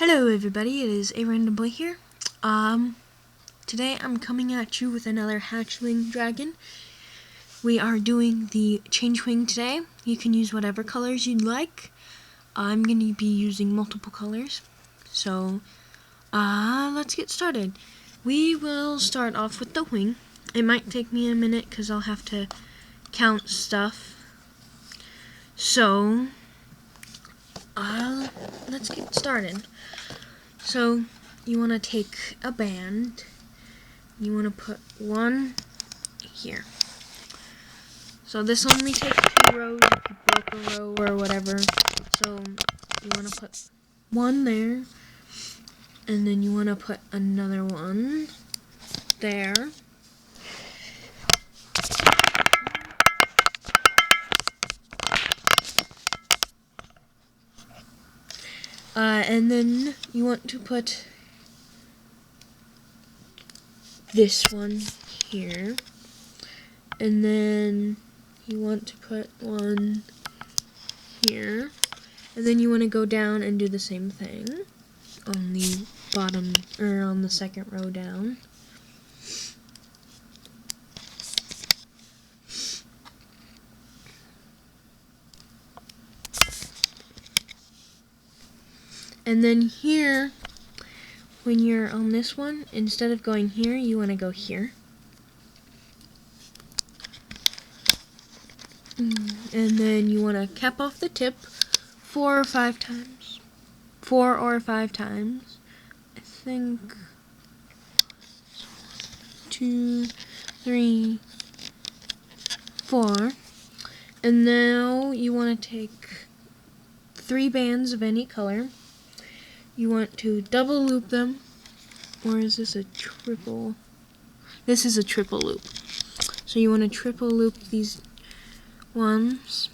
Hello everybody, it is a random boy here. Today I'm coming at you with another Hatchling dragon. We are doing the change wing today. You can use whatever colors you'd like. I'm going to be using multiple colors. So, let's get started. We will start off with the wing. It might take me a minute because I'll have to count stuff. So, let's get started. So, you want to take a band, you want to put one here. So this only takes 2 rows if you broke a row or whatever. So you want to put one there, and then you want to put another one there. And then you want to put this one here, and then you want to put one here, and then you want to go down and do the same thing on the bottom, or on the second row down. And then here, when you're on this one, instead of going here, you want to go here. And then you want to cap off the tip 4 or 5 times. 4 or 5 times. I think 2, 3, 4. And now you want to take 3 bands of any color. You want to double loop them, or is this a triple? This is a triple loop. So you want to triple loop these ones,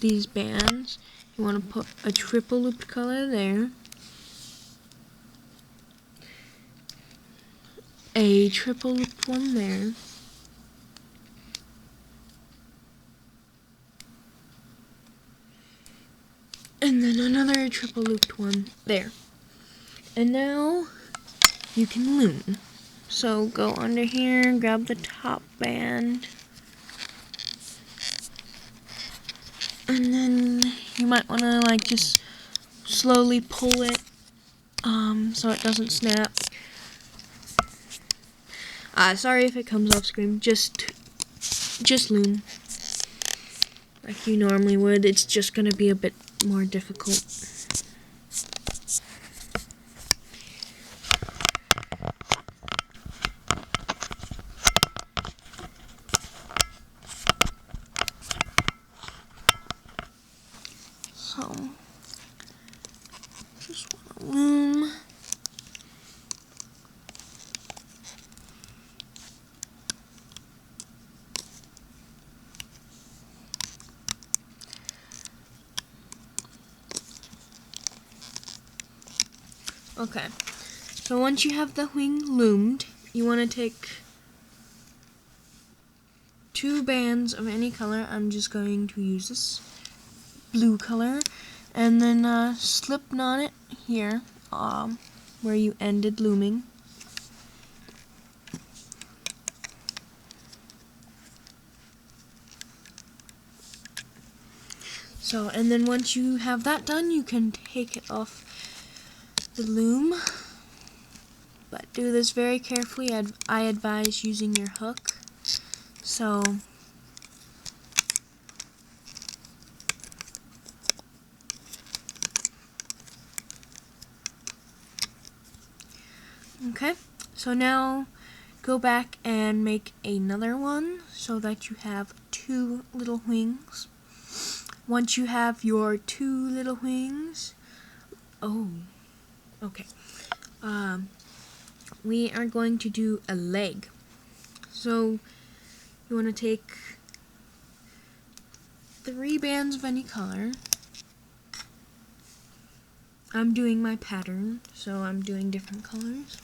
these bands. You want to put a triple looped color there, a triple looped one there, and then another triple looped one there. And now you can loom. So go under here, grab the top band, and then you might want to just slowly pull it so it doesn't snap. Sorry if it comes off screen. Just loom like you normally would. It's just gonna be a bit more difficult. So, just want to loom. Okay, so once you have the wing loomed, you want to take 2 bands of any color. I'm just going to use this blue color, and then slip knot it here, where you ended looming. So, and then once you have that done, you can take it off the loom, but do this very carefully. I advise using your hook. So, okay, so now go back and make another one so that you have 2 little wings. Once you have your 2 little wings, we are going to do a leg. So you want to take 3 bands of any color. I'm doing my pattern, so I'm doing different colors.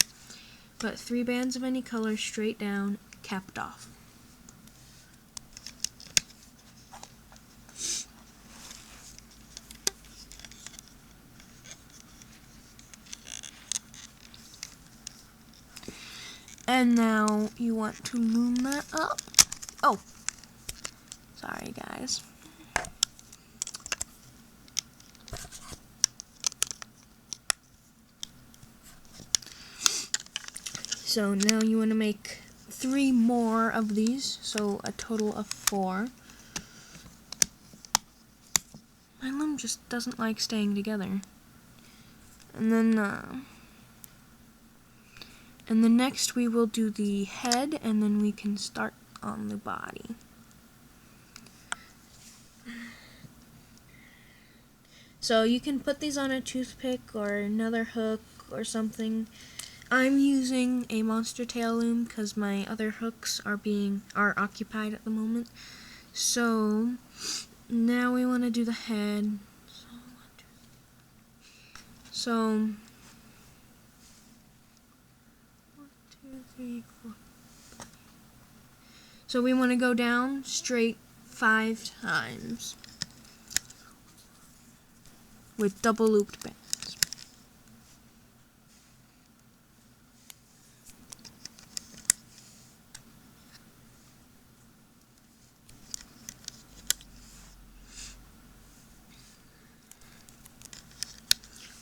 But 3 bands of any color straight down, capped off. And now you want to loom that up. Oh, sorry guys. So now you want to make 3 more of these, so a total of 4. My loom just doesn't like staying together. And then next we will do the head, and then we can start on the body. So you can put these on a toothpick or another hook or something. I'm using a monster tail loom because my other hooks are occupied at the moment. So now we want to do the head. So 1, 2, 3, 4. So we want to go down straight 5 times with double looped bands.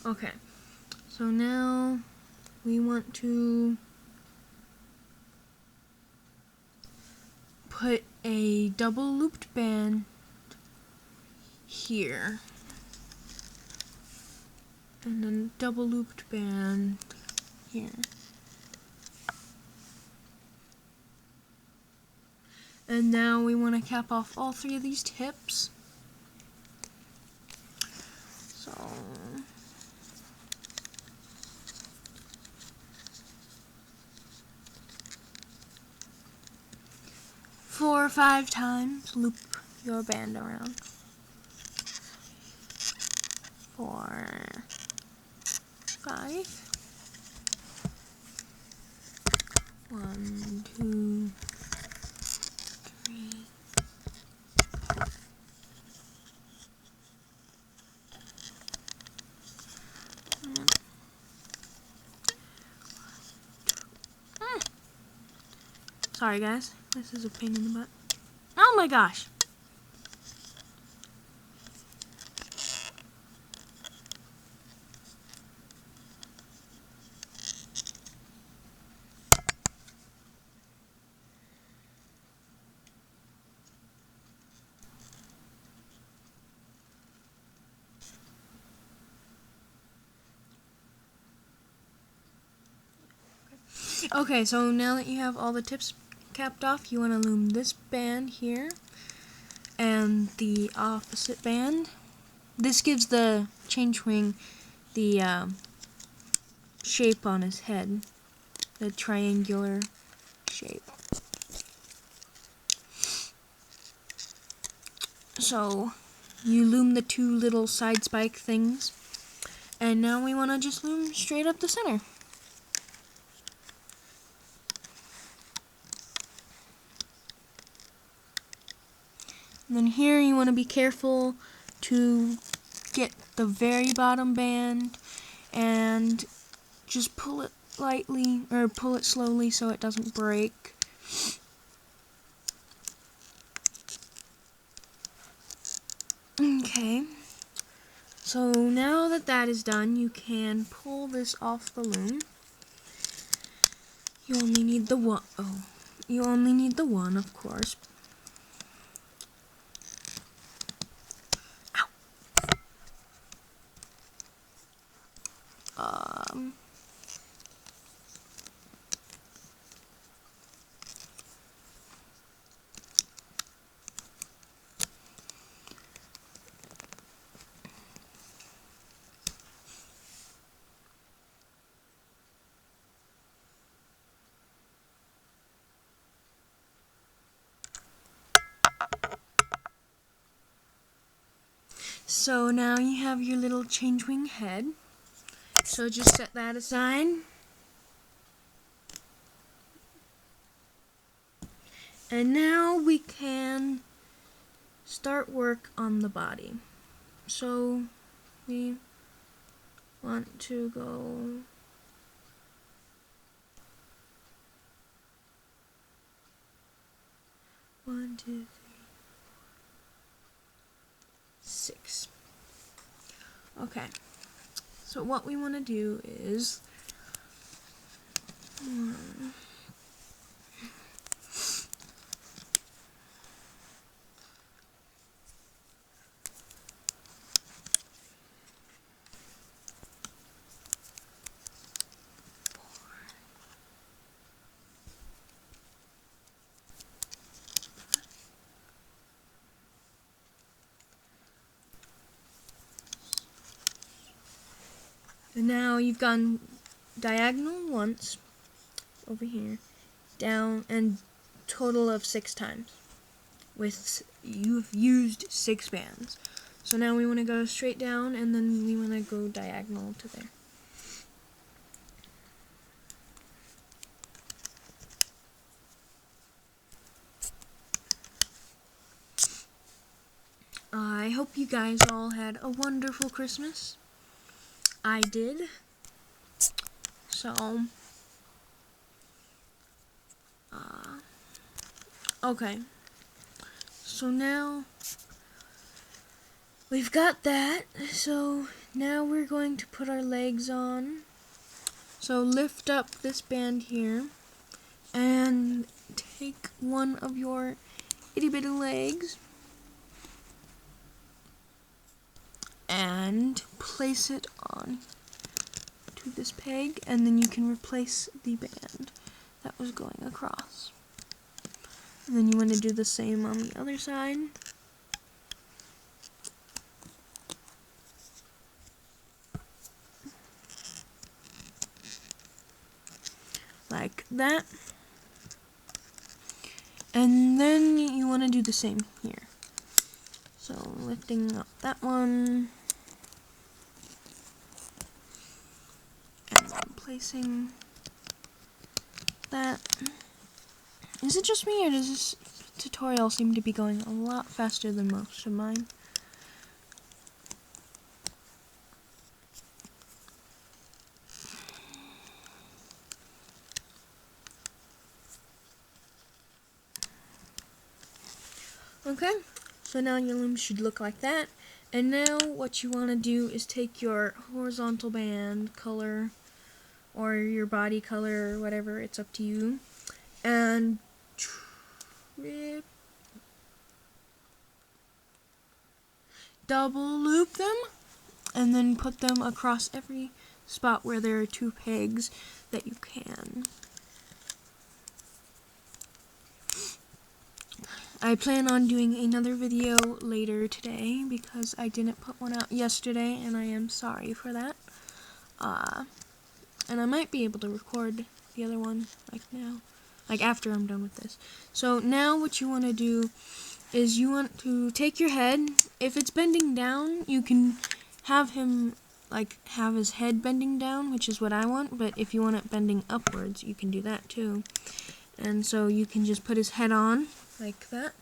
Okay, so now we want to put a double looped band here, and then double looped band here. And now we want to cap off all 3 of these tips. So 4 or 5 times, loop your band around. 4, 5. 1, 2, 3. Sorry guys, this is a pain in the butt. Oh my gosh! Okay, so now that you have all the tips capped off, you want to loom this band here and the opposite band. This gives the change wing the shape on his head, the triangular shape. So you loom the 2 little side spike things, and now we want to just loom straight up the center. And then here you want to be careful to get the very bottom band and just pull it lightly, or pull it slowly so it doesn't break. Okay, so now that that is done, you can pull this off the loom. You only need the one. Oh, you only need the one, of course. So now you have your little change wing head. So just set that aside. And now we can start work on the body. So we want to go 1, 2, 3, 6. Okay, so what we want to do is and now you've gone diagonal once over here, down, and total of 6 times. You've used 6 bands. So now we want to go straight down, and then we want to go diagonal to there. I hope you guys all had a wonderful Christmas. I did. So, okay. So now we've got that. So now we're going to put our legs on. So lift up this band here and take one of your itty bitty legs and place it on to this peg, and then you can replace the band that was going across. And then you want to do the same on the other side. Like that. And then you want to do the same here. So lifting up that one. And then placing that. Is it just me, or does this tutorial seem to be going a lot faster than most of mine? Okay, so now your limbs should look like that. And now what you want to do is take your horizontal band color, or your body color, or whatever, it's up to you, and double loop them, and then put them across every spot where there are 2 pegs that you can. I plan on doing another video later today because I didn't put one out yesterday, and I am sorry for that. And I might be able to record the other one like now, like after I'm done with this. So now what you want to do is you want to take your head. If it's bending down, you can have him have his head bending down, which is what I want, but if you want it bending upwards, you can do that too. And so you can just put his head on like that.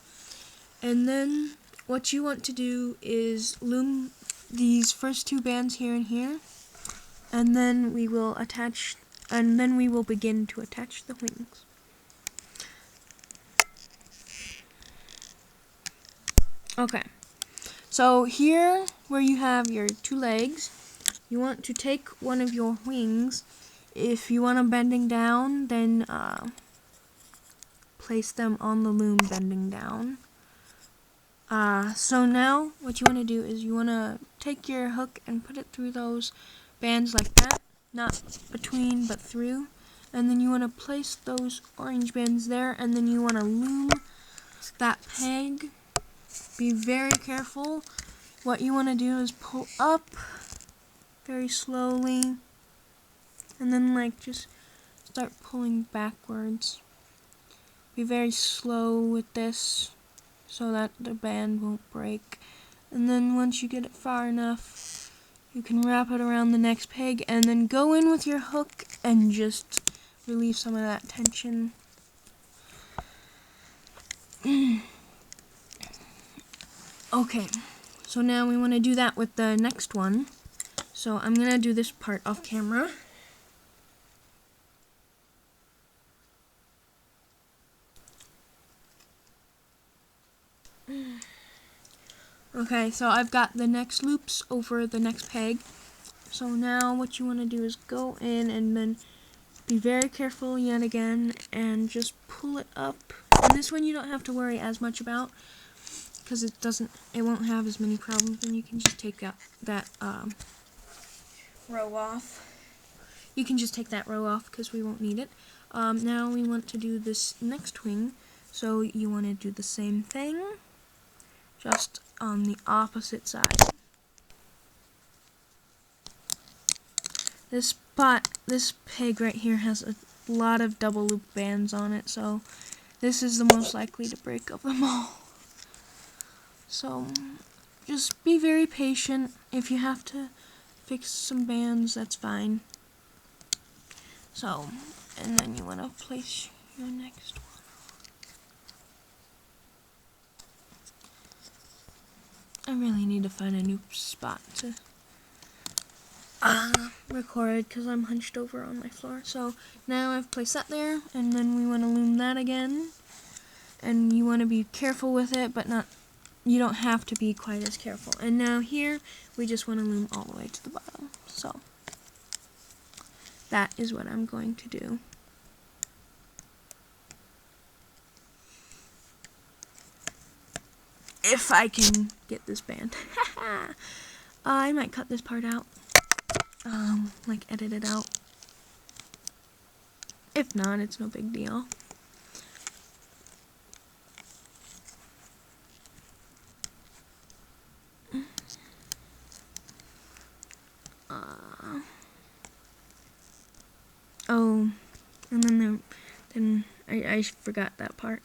And then what you want to do is loom these first 2 bands here and here, and then we will begin to attach the wings. Okay, so here where you have your 2 legs, you want to take one of your wings. If you want them bending down, then place them on the loom bending down. So now what you want to do is you want to take your hook and put it through those bands like that, not between but through, and then you want to place those orange bands there, and then you want to loom that peg. Be very careful. What you want to do is pull up very slowly, and then just start pulling backwards. Be very slow with this so that the band won't break. And then once you get it far enough, you can wrap it around the next peg and then go in with your hook and just relieve some of that tension. Okay, so now we want to do that with the next one. So I'm going to do this part off camera. Okay, so I've got the next loops over the next peg. So now what you want to do is go in and then be very careful yet again and just pull it up. And this one you don't have to worry as much about because it won't have as many problems, and you can just take that row off. You can just take that row off because we won't need it. Now we want to do this next wing, so you want to do the same thing, just on the opposite side. This peg right here has a lot of double loop bands on it, so this is the most likely to break of them all. So just be very patient. If you have to fix some bands, that's fine. So, and then you want to place your next one. I really need to find a new spot to record because I'm hunched over on my floor. So now I've placed that there, and then we want to loom that again. And you want to be careful with it, but you don't have to be quite as careful. And now here, we just want to loom all the way to the bottom. So that is what I'm going to do. If I can get this band. I might cut this part out. Like edit it out. If not, it's no big deal. Oh, and then I forgot that part.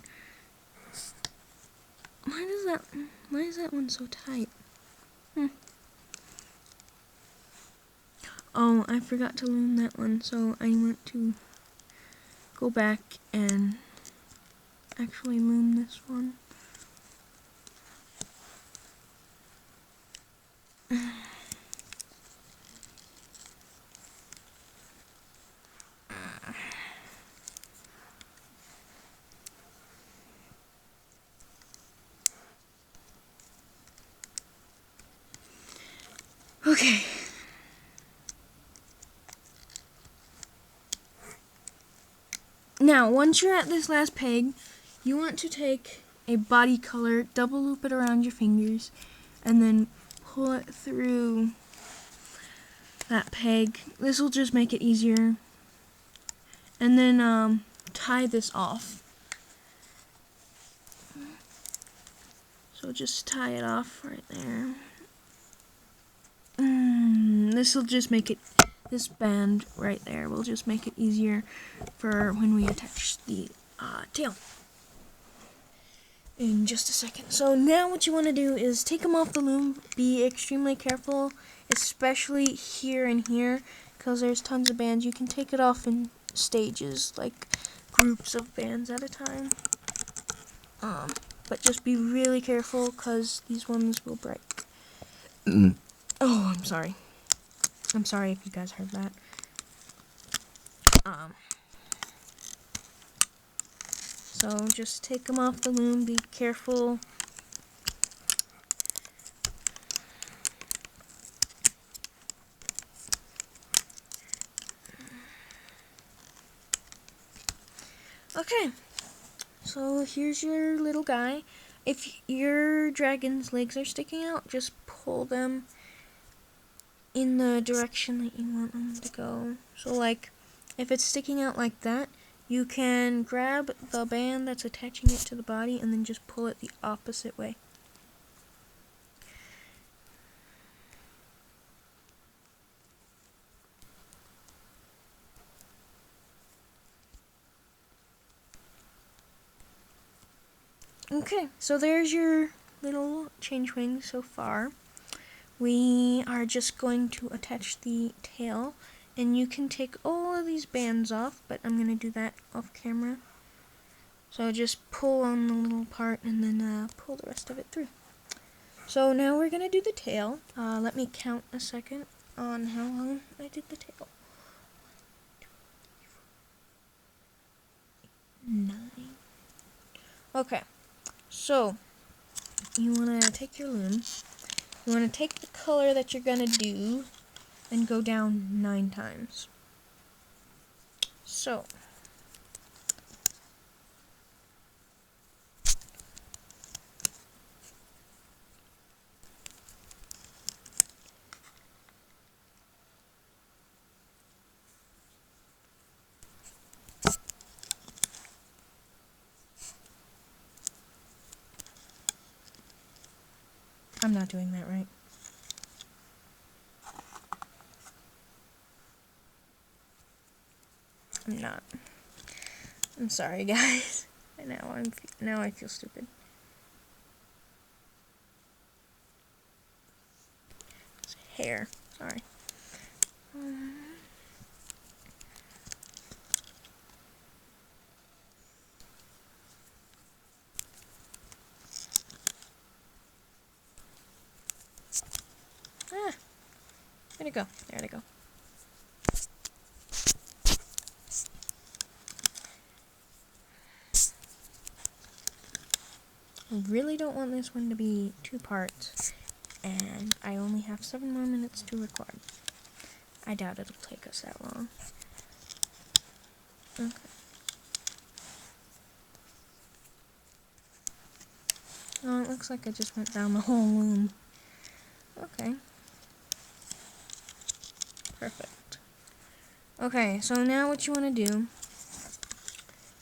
Why is that one so tight? Oh, I forgot to loom that one, so I want to go back and actually loom this one. Okay. Now, once you're at this last peg, you want to take a body color, double loop it around your fingers, and then pull it through that peg. This will just make it easier. And then tie this off. So just tie it off right there. This will just make it, this band right there will just make it easier for when we attach the tail. In just a second. So now what you want to do is take them off the loom. Be extremely careful, especially here and here, because there's tons of bands. You can take it off in stages, like groups of bands at a time. But just be really careful, because these ones will break. Oh, I'm sorry. I'm sorry if you guys heard that. So just take them off the loom, be careful. Okay, so here's your little guy. If your dragon's legs are sticking out, just pull them in the direction that you want them to go. So like, if it's sticking out like that, you can grab the band that's attaching it to the body and then just pull it the opposite way. Okay, so there's your little change wing so far. We are just going to attach the tail, and you can take all of these bands off, but I'm going to do that off camera. So just pull on the little part and then pull the rest of it through. So now we're going to do the tail. Let me count a second on how long I did the tail. 9. Okay, so you want to take your loom You want to take the color that you're going to do and go down 9 times. So, I'm not doing that right. I'm not. I'm sorry, guys. Now I feel stupid. It's hair. Sorry. Where'd it go? There it go. I really don't want this one to be 2 parts, and I only have 7 more minutes to record. I doubt it'll take us that long. Okay. Oh, it looks like I just went down the whole loom. Okay. Perfect. Okay, so now what you want to do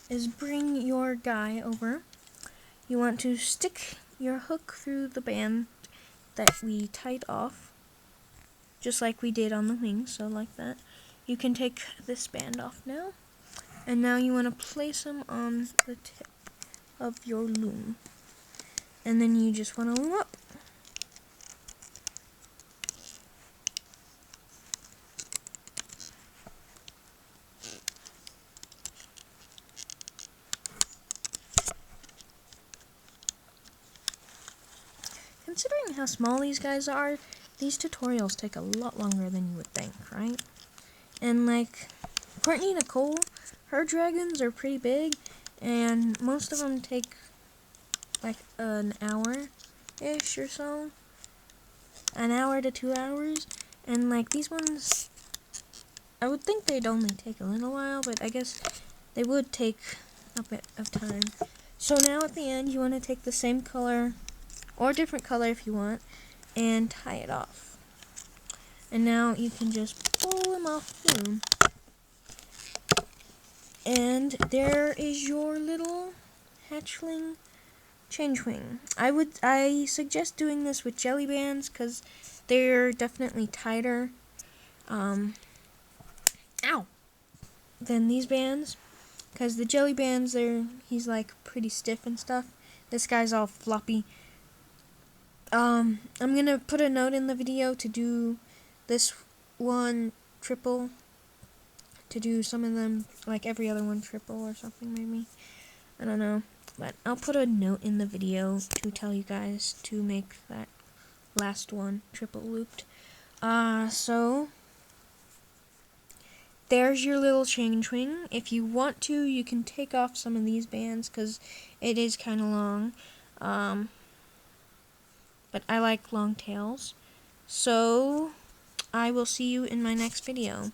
is bring your guy over. You want to stick your hook through the band that we tied off, just like we did on the wings, so like that. You can take this band off now, and now you want to place them on the tip of your loom, and then you just want to loom up. Considering how small these guys are, these tutorials take a lot longer than you would think, right? And like, Courtney Nicole, her dragons are pretty big, and most of them take like an hour-ish or so. An hour to 2 hours. And like these ones, I would think they'd only take a little while, but I guess they would take a bit of time. So now at the end, you want to take the same color, or a different color if you want, and tie it off. And now you can just pull them off the loom. And there is your little hatchling change-wing. I suggest doing this with jelly bands because they're definitely tighter than these bands. Because the jelly bands, he's like pretty stiff and stuff. This guy's all floppy. I'm gonna put a note in the video to do this one triple, to do some of them like every other one triple or something maybe. I don't know, but I'll put a note in the video to tell you guys to make that last one triple looped. So there's your little change wing. If you want to, you can take off some of these bands because it is kind of long. But I like long tails. So I will see you in my next video.